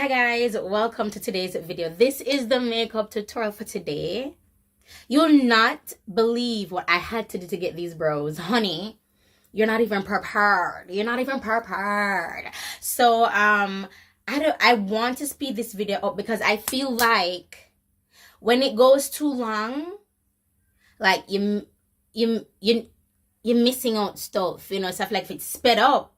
Hi guys, welcome to today's video. This is the makeup tutorial for today. You'll not believe what I had to do to get these brows, honey. You're not even prepared. So I want to speed this video up because I feel like when it goes too long, like you're missing out stuff, you know, stuff. Like if it's sped up,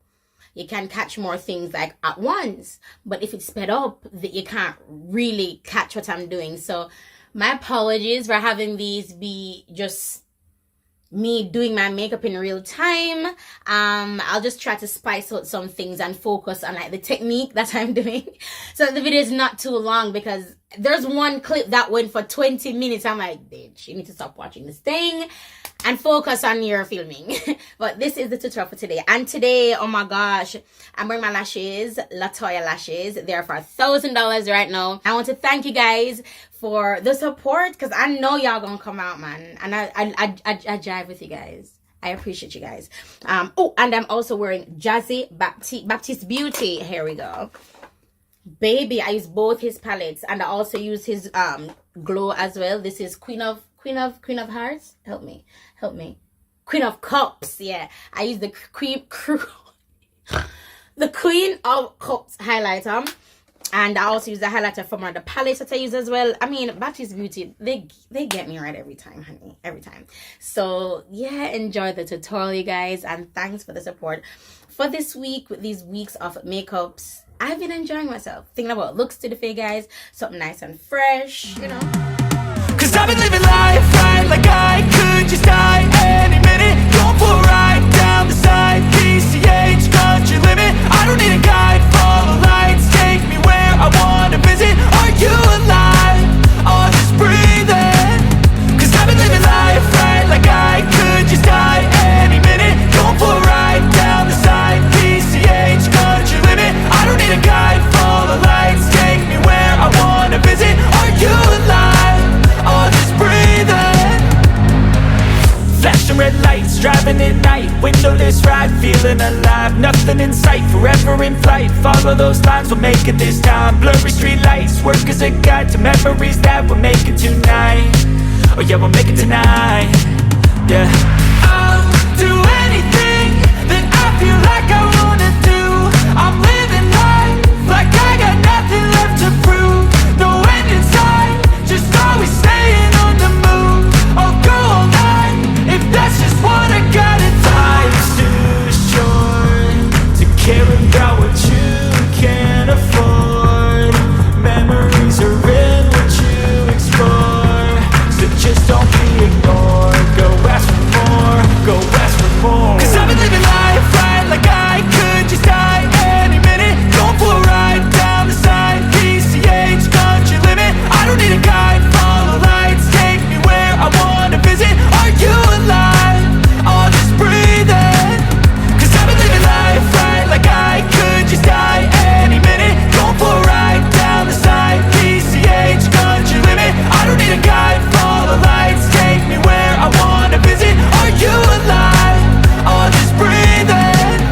you can catch more things like at once, but if it's sped up, that you can't really catch what I'm doing. So my apologies for having these be just me doing my makeup in real time. I'll just try to spice out some things and focus on like the technique that I'm doing, so the video is not too long, because there's one clip that went for 20 minutes. I'm like, bitch, you need to stop watching this thing and focus on your filming. But this is the tutorial for today. And today, oh my gosh, I'm wearing my lashes, Latoya lashes. They're for $1,000 right now. I want to thank you guys for the support, because I know y'all gonna come out, man. And I jive with you guys. I appreciate you guys. Oh, and I'm also wearing Jazzy Baptiste Beauty. Here we go. Baby, I use both his palettes, and I also use his glow as well. This is Queen of Hearts. Help me. Queen of Cups. Yeah, I use the Queen of Cups highlighter, and I also use the highlighter from one of the palettes that I use as well. I mean, Baptiste Beauty, they get me right every time, honey, every time. So yeah, enjoy the tutorial, you guys, and thanks for the support for this week. With these weeks of makeups, I've been enjoying myself, thinking about looks today, guys, something nice and fresh, you know. Cause I've been living life right like I could just die any minute. Going for a ride down the side, PCH, country limit. I don't need a guide, follow lights, take me where I wanna visit. Are you alive? Or just breathing? Cause I've been living life right like I could just die any minute. Going for a ride down the side, PCH, country limit. I don't need a guide, follow lights, take me where I wanna visit. Are you alive? Or just breathing? Flashing red lights, driving at night, windowless ride, feeling alive. Nothing in sight, forever in flight. Follow those lines, we'll make it this time. Blurry street lights, work as a guide to memories that we're making tonight. Oh yeah, we'll make it tonight. Yeah, I'll do anything that I feel like I wanna do. I'm living life like I got nothing left to prove. No end in sight, just always staying on the move. I'll go all night if that's just what I gotta do. Life's too short to care about what you can't afford. Memories are in what you explore, so just don't be ignored. Go ask for more, go ask for more. Cause I've been living life right like I could just die any minute. Going for a ride down the side, PCH, country limit. I don't need a guide, follow lights, take me where I wanna visit. Are you alive? Or just breathing? Cause I've been living life right like I could just die any minute. Going for a ride down the side, PCH, country limit. I don't need a guide, follow lights, take me where I wanna visit. Are you alive? Or just breathing?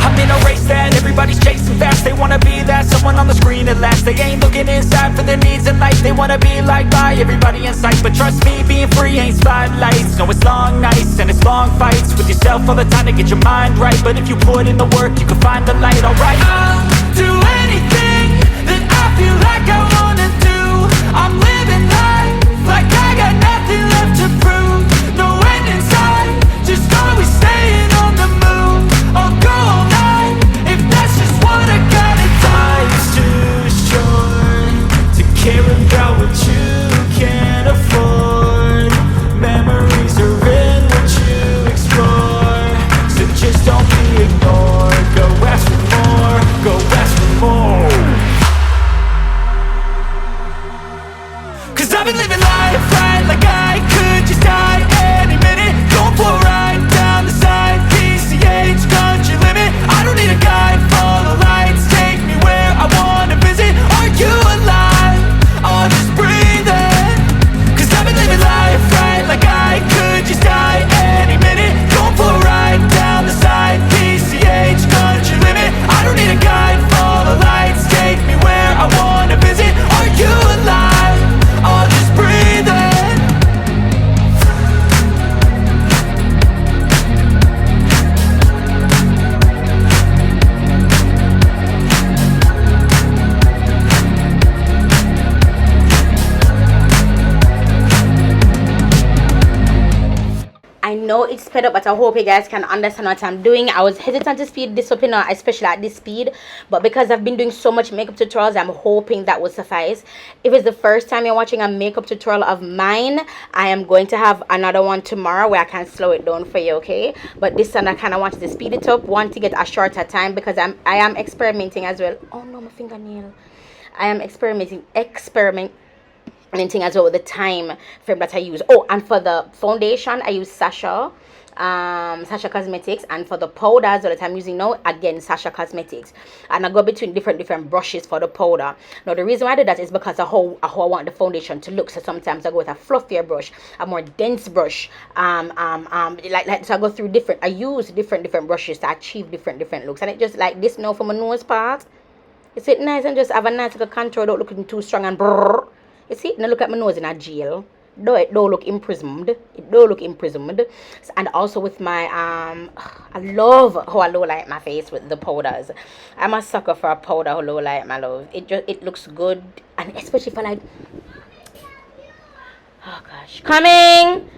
I'm in a race that everybody's chasing fast. They wanna be that someone on the screen at last. They ain't looking inside for their needs in life. They wanna be liked by everybody in sight. But trust me, being free ain't spotlights. No, it's long nights and it's long fights with yourself all the time to get your mind right. But if you put in the work, you can find the light, alright. I'll do anything that I feel like I wanna do. I'm living life like I got nothing left to prove. No end in sight, just always staying on the move. I'll go all night if that's just what I gotta do. Life's too short to care about what you can't afford. Memories are in what you explore, so just don't be ignored. Go ask for more, go ask for more. Cause I've been living life right like I could just die any minute. Going for a ride down the side, PCH, country limit. I don't need a guide, follow lights, take me where I wanna visit. Are you alive? Or just breathing? Cause I've been living life right like I could just die any minute. Going for a ride down the side, PCH, country limit. I don't need a guide, follow lights, take me where I know it's sped up, but I hope you guys can understand what I'm doing. I was hesitant to speed this up, especially at this speed, but because I've been doing so much makeup tutorials, I'm hoping that will suffice. If it's the first time you're watching a makeup tutorial of mine, I am going to have another one tomorrow where I can slow it down for you, okay? But this time I kind of wanted to speed it up, want to get a shorter time, because I am experimenting as well. Oh no, my fingernail. I am experimenting as well with the time frame that I use. Oh, and for the foundation I use Sasha Cosmetics, and for the powders that I'm using now, again Sasha Cosmetics, and I go between different brushes for the powder. Now the reason why I do that is because of how I want the foundation to look. So sometimes I go with a fluffier brush, a more dense brush, like so I go through I use different brushes to achieve different looks. And it just like this now for my nose part, is it nice and just have a nice little contour without looking too strong and brrr. You see, now look at my nose in a gel. Though it don't look imprisoned. It don't look imprisoned. And also with my I love how I low light my face with the powders. I'm a sucker for a powder who low light my love. It looks good, and especially for like, oh gosh, coming.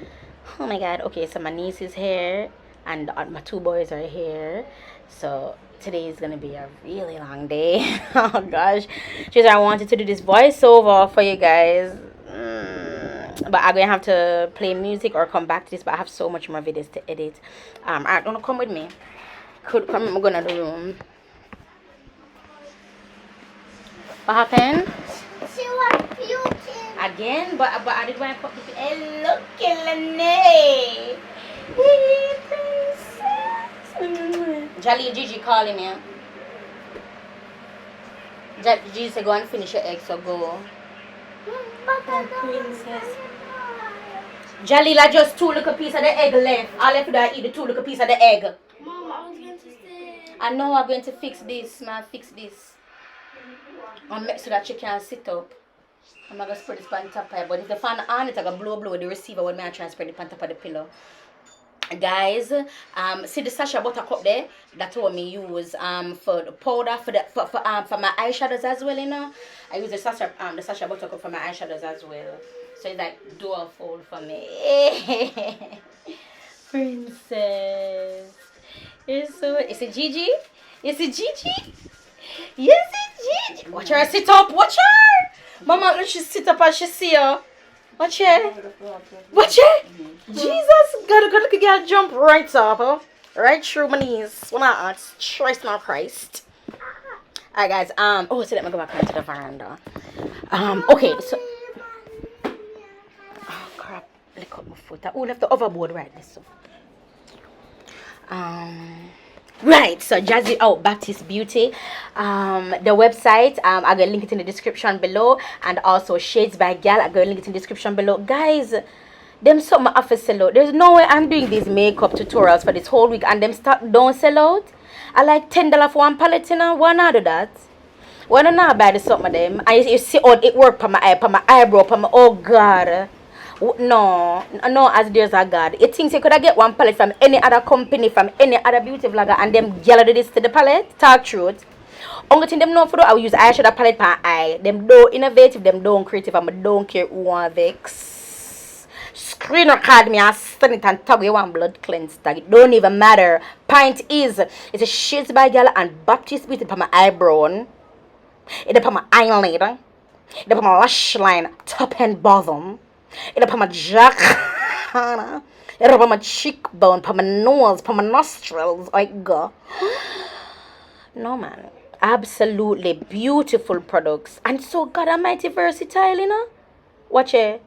Oh my god. Okay, so my niece is here and my two boys are here. So today is gonna be a really long day. Oh gosh, just I wanted to do this voiceover for you guys, but I'm gonna have to play music or come back to this. But I have so much more videos to edit. Alright, wanna come with me? Could come. I'm gonna the room. What happened? She was puking. Again? But I did want to put this. Hey, look, Elene. Hey, princess. Jolly Gigi calling me. Gigi said go and finish your egg, so go. Oh, princess. Jalila just 2 little piece of the egg left. All left to eat the 2 little piece of the egg. Mom, I was going to say. I know I'm going to fix this, man. Fix this. I'll make sure that she can sit up. I'm not going to spread this on top of it. But if the fan on it, I'm going to blow with the receiver when I try and spread it on top of the pillow. Guys, see the Sasha Buttercup there? That's what me use for the powder for my eyeshadows as well, you know. I use the Sasha Buttercup for my eyeshadows as well. So it's like dual fold for me. Princess. Is it Gigi? Is it Gigi? Yes, it's Gigi. Watch her sit up. Watch her. Mama, let she sit up and she see her. Watch her. Watch her. Jesus. Gotta look at girl jump right up. Huh? Right through my knees. When I ask, Christ not Christ. Alright guys. Oh, so let me go back onto the veranda. Okay, so oh crap. Look up my foot. Oh, left the overboard right there. So right, so Jazzy Baptist Beauty, the website, I'm gonna link it in the description below, and also Shades by Gal, I'm gonna link it in the description below. Guys, them something office sell out. There's no way I'm doing these makeup tutorials for this whole week and them stock don't sell out. I like $10 for one palette, you know. Why not do that? Why not buy the something of them? And you see how it work for my eye, for my eyebrow, for my, oh god. No, as there's a God. You think you could get one palette from any other company, from any other beauty vlogger, and them gather this to the palette? Talk truth. Only thing them know for though, I will use eyeshadow palette per eye. Them don't innovative, them don't creative, and I don't care who want vex. Screen record me and send it and tag you one blood cleanse tag. It don't even matter. Point is, it's a Shades by Gal and Baptist Beauty for my eyebrow. It's for my eyelid. It's for my lash line, top and bottom. It's for my jack. It's for my cheekbone, for my nose, for my nostrils. Like go. No man. Absolutely beautiful products. And so God almighty versatile, you know. Watch it.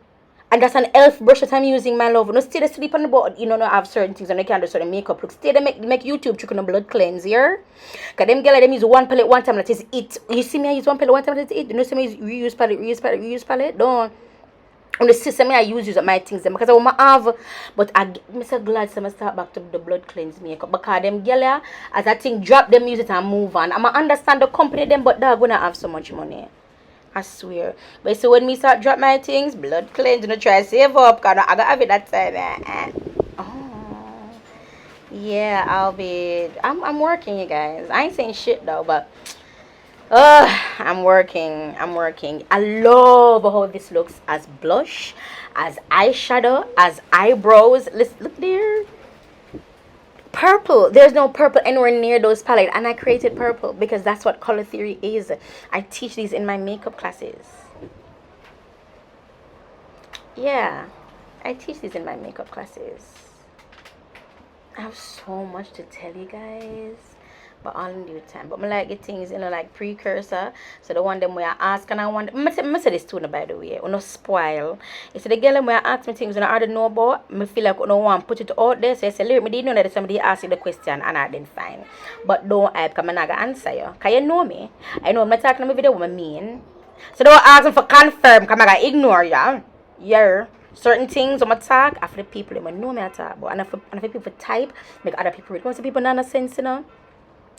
And that's an elf brush that I'm using, my love. No, stay to sleep on the board. You know, I have certain things and I can't do certain makeup look. Stay to make YouTube chicken blood cleanse here. Because them girls, them use one palette one time, that is it. You see me, I use one palette one time, that is it. You know, see me reuse palette. Don't. On the system, I use my things them because I want to have. But I'm so glad I start back to the blood cleanse makeup. Because them girls, as I think, drop them, use it and move on. I'm going to understand the company them, but they're going to have so much money. I swear. But so when me start drop my things, blood cleanse, you know, try to save up, because I gotta have it that time. Oh. Yeah, I'm working, you guys. I ain't saying shit though, but I'm working. I love how this looks as blush, as eyeshadow, as eyebrows. Let's look there. purple. There's no purple anywhere near those palettes, and I created purple because that's what color theory is. I teach these in my makeup classes. Yeah, I teach these in my makeup classes. I have so much to tell you guys, but all in due time. But I like the things, you know, like precursor. So the one them where I ask, and I want, I say this too, by the way, no spoil. It's the girl where I ask me things and I already know about, I feel like I don't want to put it out there. So I say, lyric, me didn't know that somebody asked you the question and I didn't find. But don't hype, because I'm not going to answer you. Because you know me. I know I'm not talking in my video what I mean. So don't ask me for confirm, because I'm going to ignore you. Yeah. Certain things I'm talk after the people they know me I talk about, and if people type make other people read. Most people not sense, you know.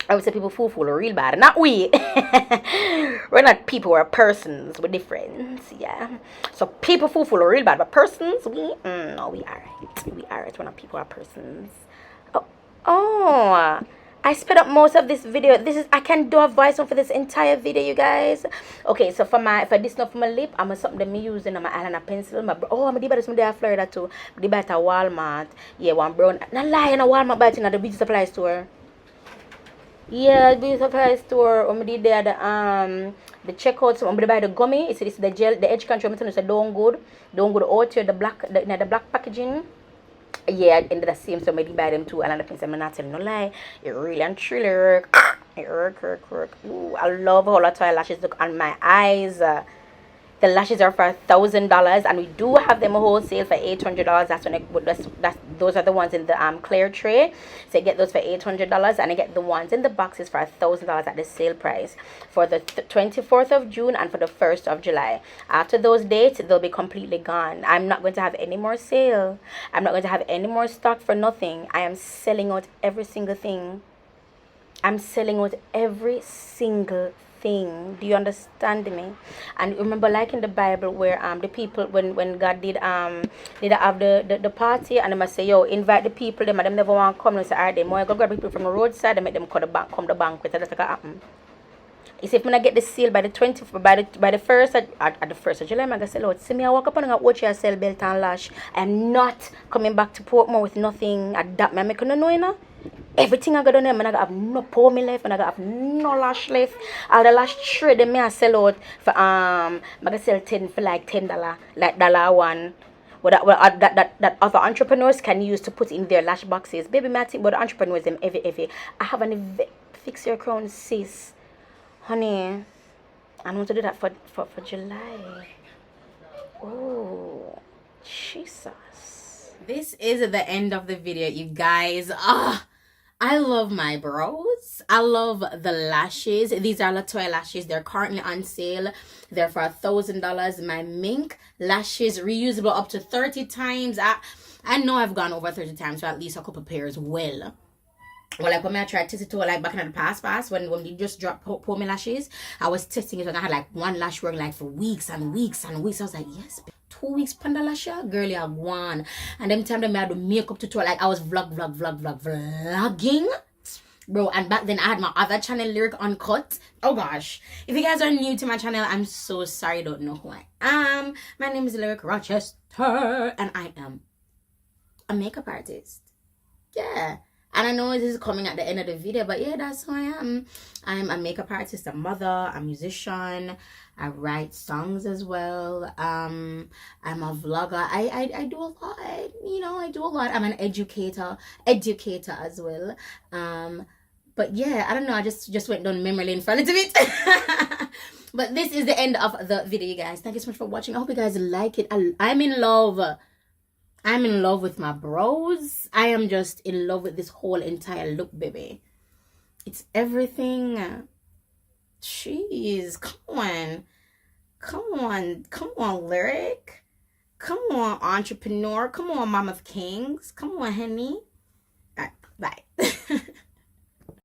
I would say people fool real bad. Not we. We're not people, we're persons. We're different. Yeah. So people fool real bad, but persons we no, we alright. We alright. We're not people, we're persons. Oh, I sped up most of this video. I can do a voice on for this entire video, you guys. Okay, so for this not for my lip, I'm something that me using on my eyeliner pencil. I'm gonna buy this from Florida too. I'm buy it at Walmart. Yeah, one brown. Not lying, a Walmart, but in the beauty supply store. Yeah, beauty supply store. I'm did there the checkouts. I'm gonna buy the gummy. It's the gel, the edge control. I'm say don't good out here the black packaging. Yeah, in the same, so maybe buy them too. And I'm not telling no lie. It really and truly work. It work. Ooh, I love how the toy lashes look on my eyes. The lashes are for $1,000, and we do have them wholesale for $800. That's when those are the ones in the clear tray. So you get those for $800, and I get the ones in the boxes for $1,000 at the sale price for the 24th of June and for the 1st of July. After those dates, they'll be completely gone. I'm not going to have any more sale. I'm not going to have any more stock for nothing. I am selling out every single thing. I'm selling out every single thing. Do you understand me? And remember, like in the Bible, where the people when God did have the party, and they must say, yo, invite the people, them never want to come. And say, alright, then more go grab people from the roadside and make them come the banquet. That's what happen. If I'm gonna get the sale by the 20th, by the first at the 1st of July, I'm gonna sell out. See me, I walk up and I watch you sell belt and lash. I'm not coming back to Portmore with nothing. Adapt me, I'm gonna know, you know. Everything I got on them, and I got have no pour me left, and I got have no lash left. All the lash thread them I sell out for I gonna sell 10 for like $10, like $1. That other entrepreneurs can use to put in their lash boxes. Baby, I think about the entrepreneurs them every. I have an event, fix your crown, sis, honey. I want to do that for July. Oh, Jesus. This is the end of the video, you guys. I love my brows. I love the lashes. These are Latoya lashes. They're currently on sale. They're for $1,000. My mink lashes, reusable up to 30 times. I know I've gone over 30 times, so at least a couple pairs well. Well, like when I tried to test it to like back in the past when they just dropped pour me lashes, I was testing it and I had like one lash work like for weeks and weeks and weeks. I was like, yes, 2 weeks panda lash, girl, you have one. And them time I had the makeup tutorial, like I was vlogging, bro. And back then I had my other channel, Lyric Uncut. Oh gosh, if you guys are new to my channel, I'm so sorry, don't know who I am. My name is Lyric Rochester, and I am a makeup artist. Yeah. And I know this is coming at the end of the video, but yeah, that's who I am. I'm a makeup artist, a mother, a musician. I write songs as well. I'm a vlogger. I do a lot, you know, I do a lot. I'm an educator as well. But yeah, I don't know, I just went down memory lane for a little bit. But this is the end of the video, you guys. Thank you so much for watching. I hope you guys like it. I'm in love. I'm in love with my brows. I am just in love with this whole entire look, baby. It's everything. Jeez, come on, Lyric. Come on, entrepreneur. Come on, mom of kings. Come on, honey. All right, bye.